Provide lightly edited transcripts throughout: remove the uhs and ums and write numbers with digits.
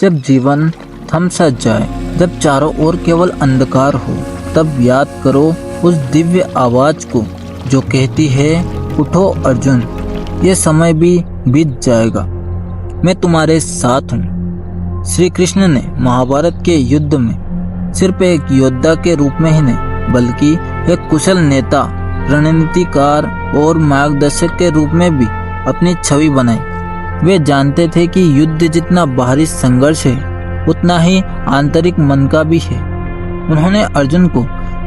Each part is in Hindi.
जब जीवन थम सा जाए, जब चारों ओर केवल अंधकार हो, तब याद करो उस दिव्य आवाज को जो कहती है, उठो अर्जुन, ये समय भी बीत जाएगा, मैं तुम्हारे साथ हूँ। श्री कृष्ण ने महाभारत के युद्ध में सिर्फ एक योद्धा के रूप में ही नहीं, बल्कि एक कुशल नेता, रणनीतिकार और मार्गदर्शक के रूप में भी अपनी छवि बनाई। वे जानते थे कि युद्ध जितना बाहरी संघर्ष है, उतना ही आंतरिक मन का भी है। उन्होंने अर्जुन को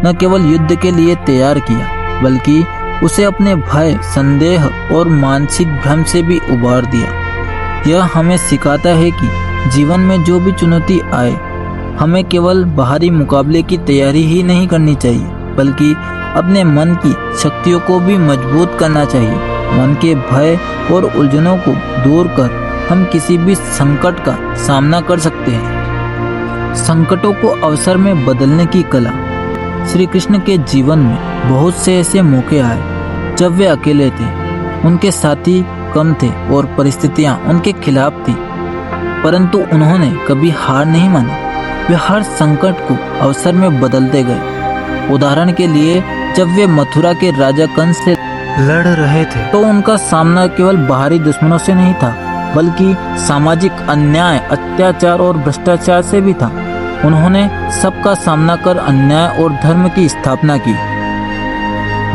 न केवल युद्ध के लिए तैयार किया, बल्कि उसे अपने भय, संदेह और मानसिक भ्रम से भी उबार दिया। यह हमें सिखाता है कि जीवन में जो भी चुनौती आए, हमें केवल बाहरी मुकाबले की तैयारी ही नहीं करनी चाहिए, बल्कि अपने मन की शक्तियों को भी मजबूत करना चाहिए। मन के भय और उलझनों को दूर कर हम किसी भी संकट का सामना कर सकते हैं। संकटों को अवसर में बदलने की कला। श्री कृष्ण के जीवन में बहुत से ऐसे मौके आए जब वे अकेले थे, उनके साथी कम थे और परिस्थितियां उनके खिलाफ थी, परंतु उन्होंने कभी हार नहीं मानी। वे हर संकट को अवसर में बदलते गए। उदाहरण के लिए, जब वे मथुरा के राजा कंस से लड़ रहे थे, तो उनका सामना केवल बाहरी दुश्मनों से नहीं था, बल्कि सामाजिक अन्याय, अत्याचार और भ्रष्टाचार से भी था। उन्होंने सबका सामना कर अन्याय और धर्म की स्थापना की।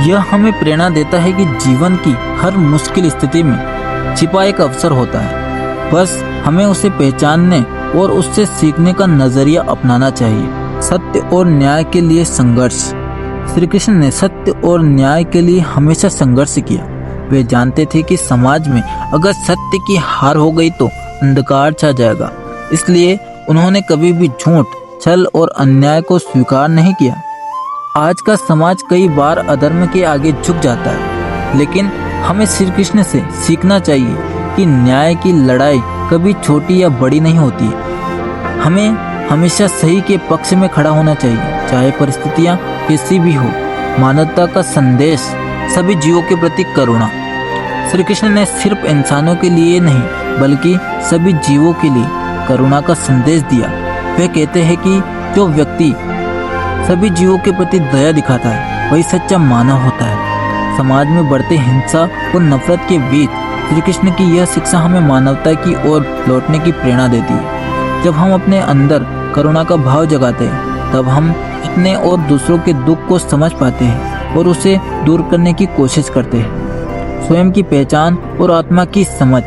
यह हमें प्रेरणा देता है कि जीवन की हर मुश्किल स्थिति में छिपा एक अवसर होता है, बस हमें उसे पहचानने और उससे सीखने का नजरिया अपनाना चाहिए। सत्य और न्याय के लिए संघर्ष। श्री कृष्ण ने सत्य और न्याय के लिए हमेशा संघर्ष किया। वे जानते थे कि समाज में अगर सत्य की हार हो गई तो अंधकार छा जाएगा, इसलिए उन्होंने कभी भी झूठ, छल और अन्याय को स्वीकार नहीं किया। आज का समाज कई बार अधर्म के आगे झुक जाता है, लेकिन हमें श्री कृष्ण से सीखना चाहिए कि न्याय की लड़ाई कभी छोटी या बड़ी नहीं होती है। हमें हमेशा सही के पक्ष में खड़ा होना चाहिए, चाहे परिस्थितियां कैसी भी हो। मानवता का संदेश, सभी जीवों के प्रति करुणा। श्री कृष्ण ने सिर्फ इंसानों के लिए नहीं, बल्कि सभी जीवों के लिए करुणा का संदेश दिया। वे कहते हैं कि जो व्यक्ति सभी जीवों के प्रति दया दिखाता है, वही सच्चा मानव होता है। समाज में बढ़ते हिंसा और नफरत के बीच श्री कृष्ण की यह शिक्षा हमें मानवता की ओर लौटने की प्रेरणा देती है। जब हम अपने अंदर करुणा का भाव जगाते हैं, तब हम अपने और दूसरों के दुख को समझ पाते हैं और उसे दूर करने की कोशिश करते हैं। स्वयं की पहचान और आत्मा की समझ।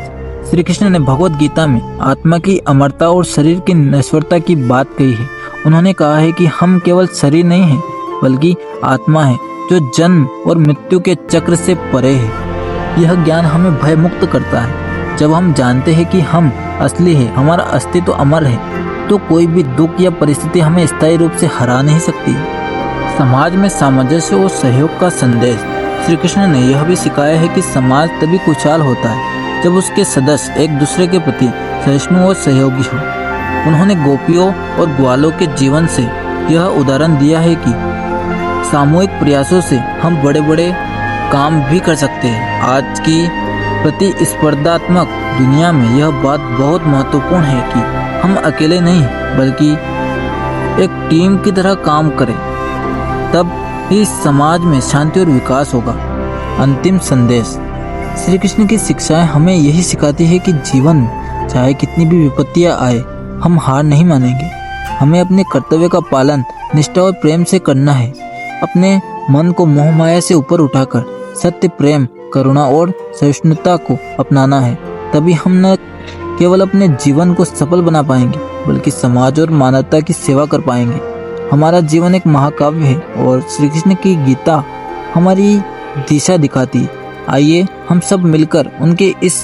श्री कृष्ण ने भगवत गीता में आत्मा की अमरता और शरीर की नश्वरता की बात कही है। उन्होंने कहा है कि हम केवल शरीर नहीं हैं, बल्कि आत्मा है जो जन्म और मृत्यु के चक्र से परे है। यह ज्ञान हमें भय मुक्त करता है। जब हम जानते हैं कि हम असली है, हमारा अस्तित्व अमर है, तो कोई भी दुख या परिस्थिति हमें स्थायी रूप से हरा नहीं सकती। समाज में सामंजस्य और सहयोग का संदेश। श्री कृष्ण ने यह भी सिखाया है कि समाज तभी खुशहाल होता है जब उसके सदस्य एक दूसरे के प्रति सहिष्णु और सहयोगी हो। उन्होंने गोपियों और ग्वालों के जीवन से यह उदाहरण दिया है कि सामूहिक प्रयासों से हम बड़े बड़े काम भी कर सकते हैं। आज की प्रतिस्पर्धात्मक दुनिया में यह बात बहुत महत्वपूर्ण है कि हम अकेले नहीं, बल्कि एक टीम की तरह काम करें, तब ही समाज में शांति और विकास होगा। अंतिम संदेश। श्री कृष्ण की शिक्षाएं हमें यही सिखाती है कि जीवन में चाहे कितनी भी विपत्तियां आए, हम हार नहीं मानेंगे। हमें अपने कर्तव्य का पालन निष्ठा और प्रेम से करना है। अपने मन को मोह माया से ऊपर उठाकर सत्य, प्रेम, करुणा और सहिष्णुता को अपनाना है। तभी हम न केवल अपने जीवन को सफल बना पाएंगे, बल्कि समाज और मानवता की सेवा कर पाएंगे। हमारा जीवन एक महाकाव्य है और श्री कृष्ण की गीता हमारी दिशा दिखाती है। आइए हम सब मिलकर उनके इस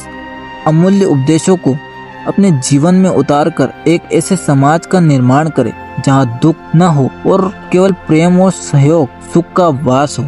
अमूल्य उपदेशों को अपने जीवन में उतारकर एक ऐसे समाज का निर्माण करें जहां दुख न हो और केवल प्रेम और सहयोग, सुख का वास हो।